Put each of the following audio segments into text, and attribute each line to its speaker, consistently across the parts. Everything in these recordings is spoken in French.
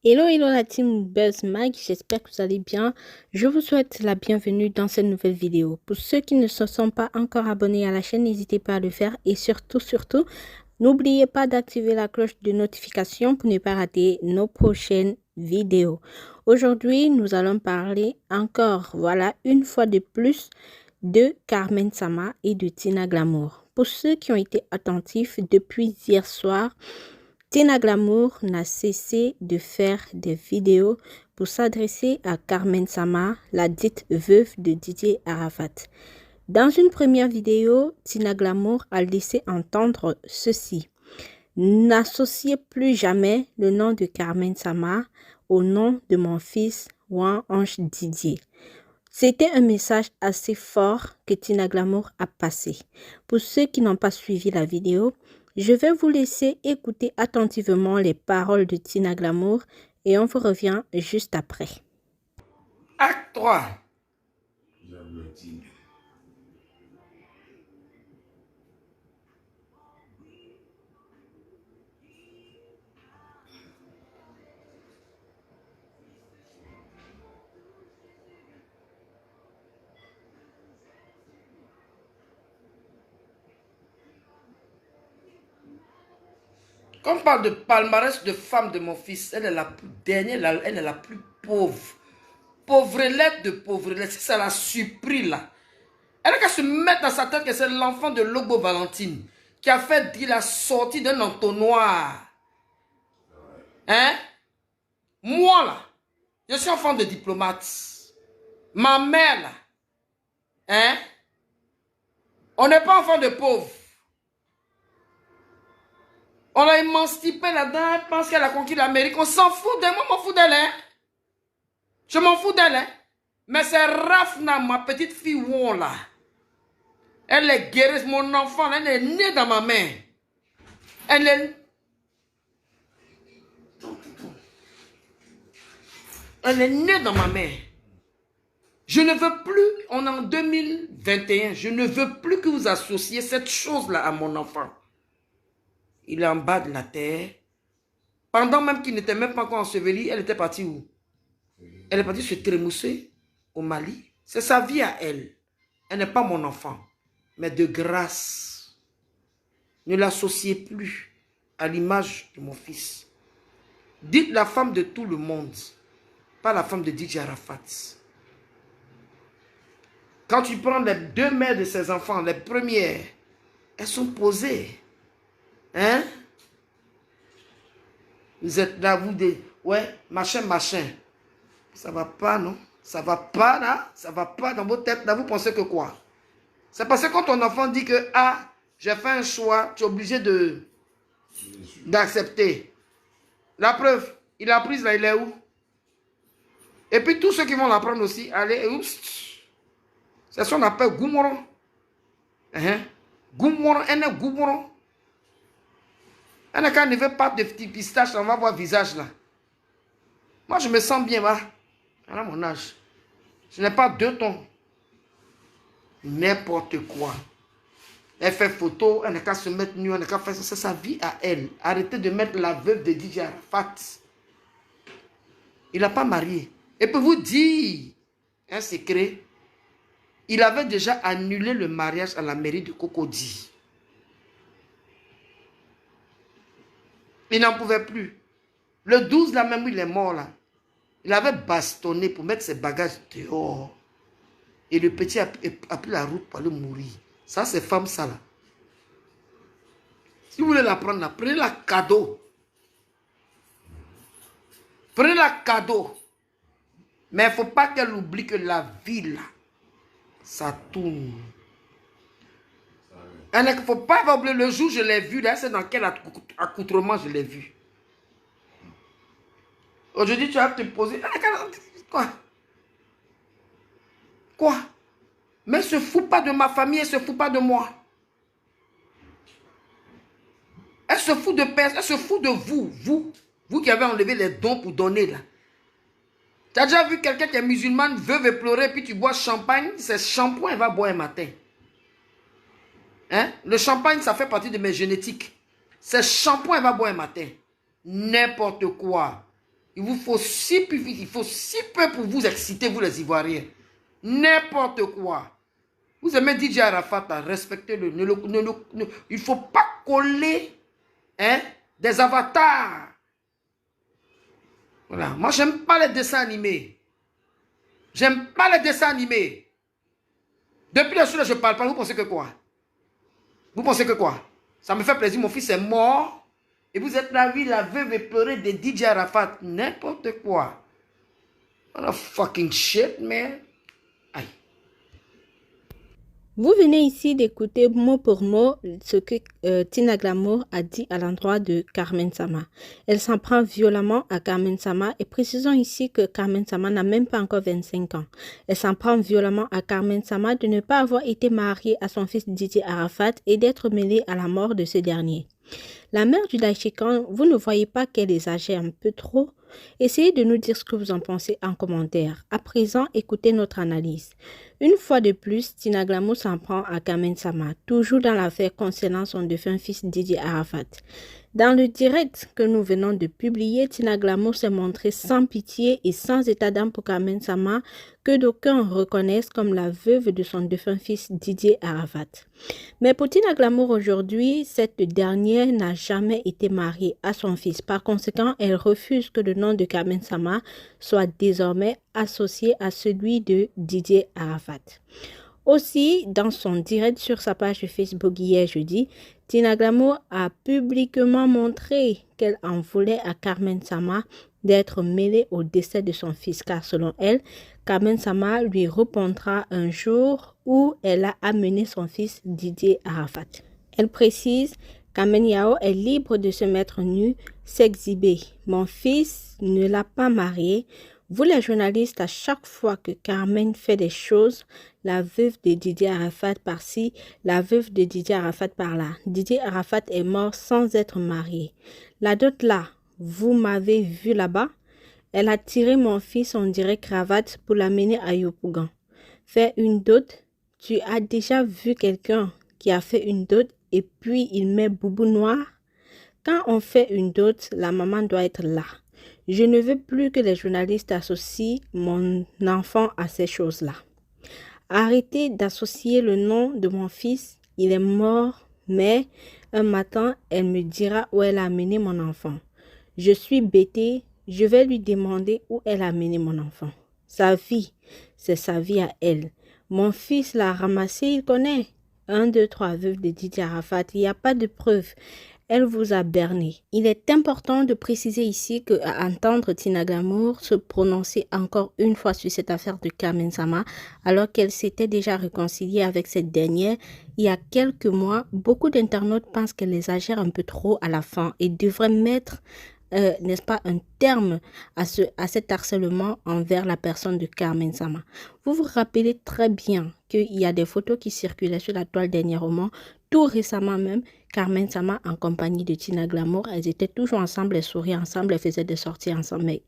Speaker 1: Hello, hello la team Buzz Mag, j'espère que vous allez bien. Je vous souhaite la bienvenue dans cette nouvelle vidéo. Pour ceux qui ne se sont pas encore abonnés à la chaîne, n'hésitez pas à le faire et surtout, n'oubliez pas d'activer la cloche de notification pour ne pas rater nos prochaines vidéos. Aujourd'hui, nous allons parler encore, voilà, une fois de plus, de Carmen Sama et de Tina Glamour. Pour ceux qui ont été attentifs depuis hier soir, Tina Glamour n'a cessé de faire des vidéos pour s'adresser à Carmen Sama, la dite veuve de Didier Arafat. Dans une première vidéo, Tina Glamour a laissé entendre ceci: n'associez plus jamais le nom de Carmen Sama au nom de mon fils Juan Ange Didier. C'était un message assez fort que Tina Glamour a passé. Pour ceux qui n'ont pas suivi la vidéo, je vais vous laisser écouter attentivement les paroles de Tina Glamour et on vous revient juste après.
Speaker 2: Acte 3. Quand on parle de palmarès de femme de mon fils, elle est la plus dernière, elle est la plus pauvre. Pauvrelette de pauvrelette, si ça la surpris là. Elle a qu'à se mettre dans sa tête que c'est l'enfant de Lobo Valentine qui a fait dire la sortie d'un entonnoir. Hein? Moi là, je suis enfant de diplomate. Ma mère là, hein? On n'est pas enfant de pauvres. On l'a émancipée là-dedans, elle pense qu'elle a conquis l'Amérique. On s'en fout d'elle, moi je m'en fous d'elle, hein? Je m'en fous d'elle, hein? Mais c'est Rafna, ma petite fille Won là. Elle est guérie, mon enfant, elle est née dans ma main. Elle est née dans ma main. Je ne veux plus, on est en 2021, je ne veux plus que vous associez cette chose-là à mon enfant. Il est en bas de la terre. Pendant même qu'il n'était même pas encore enseveli, elle était partie où? Elle est partie se trémousser au Mali. C'est sa vie à elle. Elle n'est pas mon enfant. Mais de grâce, ne l'associez plus à l'image de mon fils. Dites la femme de tout le monde, pas la femme de Didier Arafat. Quand tu prends les deux mères de ses enfants, les premières, elles sont posées. Hein? Vous êtes là, vous dites, ouais, machin, machin. Ça va pas, non? Ça va pas, là? Ça va pas dans vos têtes, là? Vous pensez que quoi? C'est parce que quand ton enfant dit que, ah, j'ai fait un choix, tu es obligé d'accepter. La preuve, il a pris là, il est où? Et puis tous ceux qui vont l'apprendre aussi, allez, oups. C'est ce qu'on appelle Goumoron. Goumoron, elle est Goumoron. Elle n'a qu'à ne veut pas de petits pistaches, on va voir le visage là. Moi, je me sens bien, là. À mon âge. Je n'ai pas deux tons. N'importe quoi. Elle fait photo, elle n'a qu'à se mettre nue, elle n'a qu'à faire ça. C'est sa vie à elle. Arrêtez de mettre la veuve de Didier Arafat. Il n'a pas marié. Et pour vous dire un secret, il avait déjà annulé le mariage à la mairie de Cocody. Il n'en pouvait plus. Le 12, là même où il est mort, là, il avait bastonné pour mettre ses bagages dehors. Et le petit a pris la route pour aller mourir. Ça, c'est femme, ça, là. Si vous voulez la prendre, là, prenez-la cadeau. Prenez-la cadeau. Mais il ne faut pas qu'elle oublie que la vie, là, ça tourne. Il ne faut pas oublier le jour où je l'ai vu, là, c'est dans quel accoutrement je l'ai vu. Aujourd'hui, tu vas te poser. Quoi? Quoi? Mais elle ne se fout pas de ma famille, elle ne se fout pas de moi. Elle se fout de personne, elle se fout de vous. Vous qui avez enlevé les dons pour donner là. Tu as déjà vu quelqu'un qui est musulman, veut pleurer, puis tu bois champagne, c'est shampoing, elle va boire un matin. Hein? Le champagne, ça fait partie de mes génétiques. C'est shampoing, elle va boire un matin. N'importe quoi. Il vous faut si peu, il faut si peu pour vous exciter, vous les Ivoiriens. N'importe quoi. Vous aimez DJ Arafat, respectez-le. Il ne faut pas coller des avatars. Voilà. Moi, j'aime pas les dessins animés. J'aime pas les dessins animés. Depuis le jour où je parle pas, vous pensez que quoi? Vous pensez que quoi? Ça me fait plaisir, mon fils est mort. Et vous êtes là, oui, la veuve et pleurer de DJ Arafat. N'importe quoi. What a fucking shit, man. Aïe.
Speaker 1: Vous venez ici d'écouter mot pour mot ce que Tina Glamour a dit à l'endroit de Carmen Sama. Elle s'en prend violemment à Carmen Sama et précisons ici que Carmen Sama n'a même pas encore 25 ans. Elle s'en prend violemment à Carmen Sama de ne pas avoir été mariée à son fils Didier Arafat et d'être mêlée à la mort de ce dernier. La mère du Daïchikan, vous ne voyez pas qu'elle exagère un peu trop? Essayez de nous dire ce que vous en pensez en commentaire. À présent, écoutez notre analyse. Une fois de plus, Tina Glamour s'en prend à Carmen Sama, toujours dans l'affaire concernant son défunt fils Didier Arafat. Dans le direct que nous venons de publier, Tina Glamour s'est montrée sans pitié et sans état d'âme pour Carmen Sama, que d'aucuns reconnaissent comme la veuve de son défunt fils Didier Arafat. Mais pour Tina Glamour aujourd'hui, cette dernière n'a jamais été mariée à son fils. Par conséquent, elle refuse que le nom de Carmen Sama soit désormais associé à celui de Didier Arafat. Aussi, dans son direct sur sa page Facebook hier jeudi, Tina Glamour a publiquement montré qu'elle en voulait à Carmen Sama d'être mêlée au décès de son fils, car selon elle, Carmen Sama lui répondra un jour où elle a amené son fils Didier Arafat. Elle précise: Carmen Yao est libre de se mettre nu, s'exhiber. Mon fils ne l'a pas marié. Vous les journalistes, à chaque fois que Carmen fait des choses, la veuve de Didier Arafat par-ci, la veuve de Didier Arafat par-là. Didier Arafat est mort sans être marié. La dot là, vous m'avez vu là-bas? Elle a tiré mon fils, on dirait cravate, pour l'amener à Yopougon. Faire une dot? Tu as déjà vu quelqu'un qui a fait une dot et puis il met boubou noir? Quand on fait une dot, la maman doit être là. Je ne veux plus que les journalistes associent mon enfant à ces choses-là. Arrêtez d'associer le nom de mon fils. Il est mort, mais un matin, elle me dira où elle a amené mon enfant. Je suis bêtée, je vais lui demander où elle a amené mon enfant. Sa vie, c'est sa vie à elle. Mon fils l'a ramassé, il connaît. 1, 2, 3, veuve de Didier Arafat, il n'y a pas de preuve. Elle vous a berné. Il est important de préciser ici qu'à entendre Tina Glamour se prononcer encore une fois sur cette affaire de Carmen Sama, alors qu'elle s'était déjà réconciliée avec cette dernière il y a quelques mois, beaucoup d'internautes pensent qu'elle exagère un peu trop à la fin et devrait mettre n'est-ce pas, un terme à cet harcèlement envers la personne de Carmen Sama. Vous vous rappelez très bien qu'il y a des photos qui circulaient sur la toile dernièrement, tout récemment même, Carmen Sama en compagnie de Tina Glamour, elles étaient toujours ensemble, elles souriaient ensemble, elles faisaient des sorties ensemble. Mais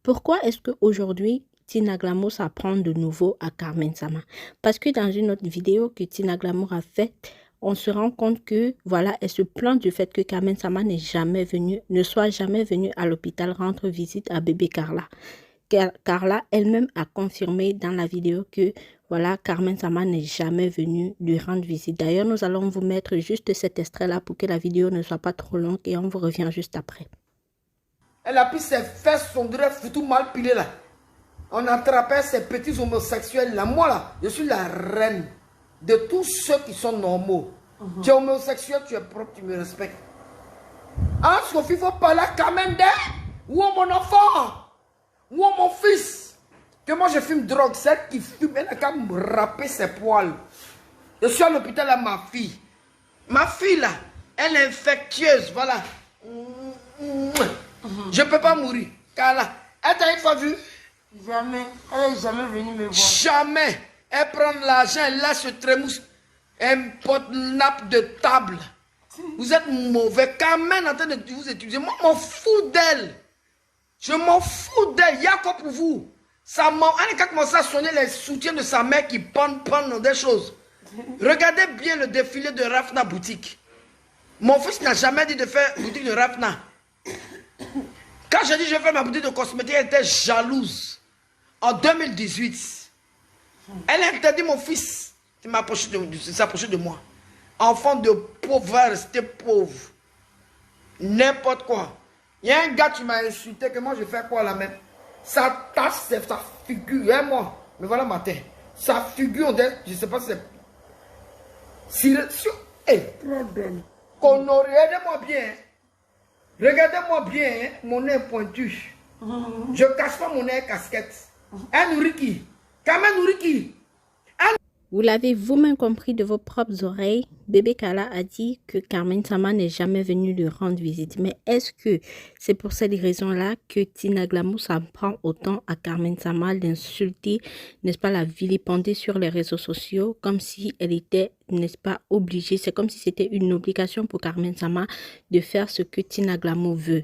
Speaker 1: pourquoi est-ce qu'aujourd'hui, Tina Glamour s'apprend de nouveau à Carmen Sama? Parce que dans une autre vidéo que Tina Glamour a faite, on se rend compte que, voilà, elle se plaint du fait que Carmen Sama ne soit jamais venue à l'hôpital rendre visite à bébé Carla. Carla elle-même a confirmé dans la vidéo que, voilà, Carmen Sama n'est jamais venue lui rendre visite. D'ailleurs, nous allons vous mettre juste cet extrait-là pour que la vidéo ne soit pas trop longue et on vous revient juste après.
Speaker 2: Elle a pris ses fesses, son drap foutu mal pilé là. On attrapait ces petits homosexuels là. Moi là, je suis la reine de tous ceux qui sont normaux. Tu es homosexuel, tu es propre, tu me respectes. Ah, Sophie, il faut parler à Carmen d'elle. Où est mon enfant? Où est mon fils? Que moi je fume drogue, celle qui fume, elle n'a qu'à me râper ses poils. Je suis à l'hôpital à ma fille. Ma fille là, elle est infectieuse, voilà. Je ne peux pas mourir. Carla, elle t'a une fois vu?
Speaker 3: Jamais. Elle n'est jamais venue me voir.
Speaker 2: Jamais. Elle prend l'argent, elle lâche ce trémousse. Elle porte une nappe de table. Vous êtes mauvais. Carmen en train de vous étudier. Moi, je m'en fous d'elle. Je m'en fous d'elle. Il y a quoi pour vous? Elle a commencé à sonner les soutiens de sa mère qui pendent des choses. Regardez bien le défilé de Rafna boutique. Mon fils n'a jamais dit de faire boutique de Rafna. Quand Quand j'ai dit je vais faire ma boutique de cosmétiques, elle était jalouse. En 2018, elle a interdit mon fils de s'approcher de moi. Enfant de pauvre, va rester pauvre. N'importe quoi. Il y a un gars qui m'a insulté, que moi je fais quoi là même? Sa tasse, c'est sa figure. Hein, moi, mais voilà ma tête. Sa figure, je ne sais pas si c'est... Très belle. Regardez-moi bien. Regardez-moi bien, hein, mon nez pointu. Je ne cache pas mon nez casquette. Elle nourrit qui? Carmen nourrit qui?
Speaker 1: Vous l'avez vous-même compris de vos propres oreilles, Bébé Kala a dit que Carmen Sama n'est jamais venue lui rendre visite. Mais est-ce que c'est pour cette raison-là que Tina Glamour s'en prend autant à Carmen Sama, l'insulter, n'est-ce pas, la vilipender sur les réseaux sociaux, comme si elle était, n'est-ce pas, obligée. C'est comme si c'était une obligation pour Carmen Sama de faire ce que Tina Glamour veut.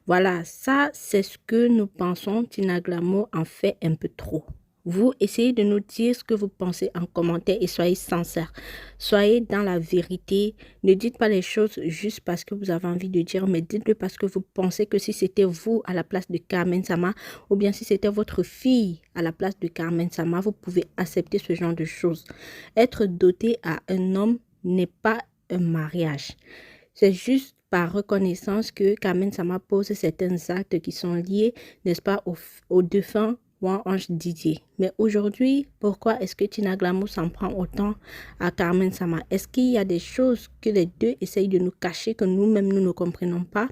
Speaker 1: Voilà, ça c'est ce que nous pensons. Tina Glamour en fait un peu trop. Vous essayez de nous dire ce que vous pensez en commentaire et soyez sincères. Soyez dans la vérité. Ne dites pas les choses juste parce que vous avez envie de dire, mais dites-le parce que vous pensez que si c'était vous à la place de Carmen Sama ou bien si c'était votre fille à la place de Carmen Sama, vous pouvez accepter ce genre de choses. Être doté à un homme n'est pas un mariage. C'est juste par reconnaissance que Carmen Sama pose certains actes qui sont liés, n'est-ce pas, au défunt Ange Didier. Mais aujourd'hui, pourquoi est-ce que Tina Glamour s'en prend autant à Carmen Sama? Est-ce qu'il y a des choses que les deux essayent de nous cacher, que nous-mêmes nous ne comprenons pas?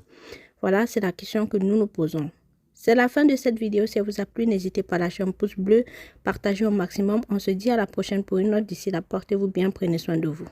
Speaker 1: Voilà, c'est la question que nous nous posons. C'est la fin de cette vidéo. Si elle vous a plu, n'hésitez pas à lâcher un pouce bleu, partagez au maximum. On se dit à la prochaine pour une autre. D'ici là, portez-vous bien, prenez soin de vous.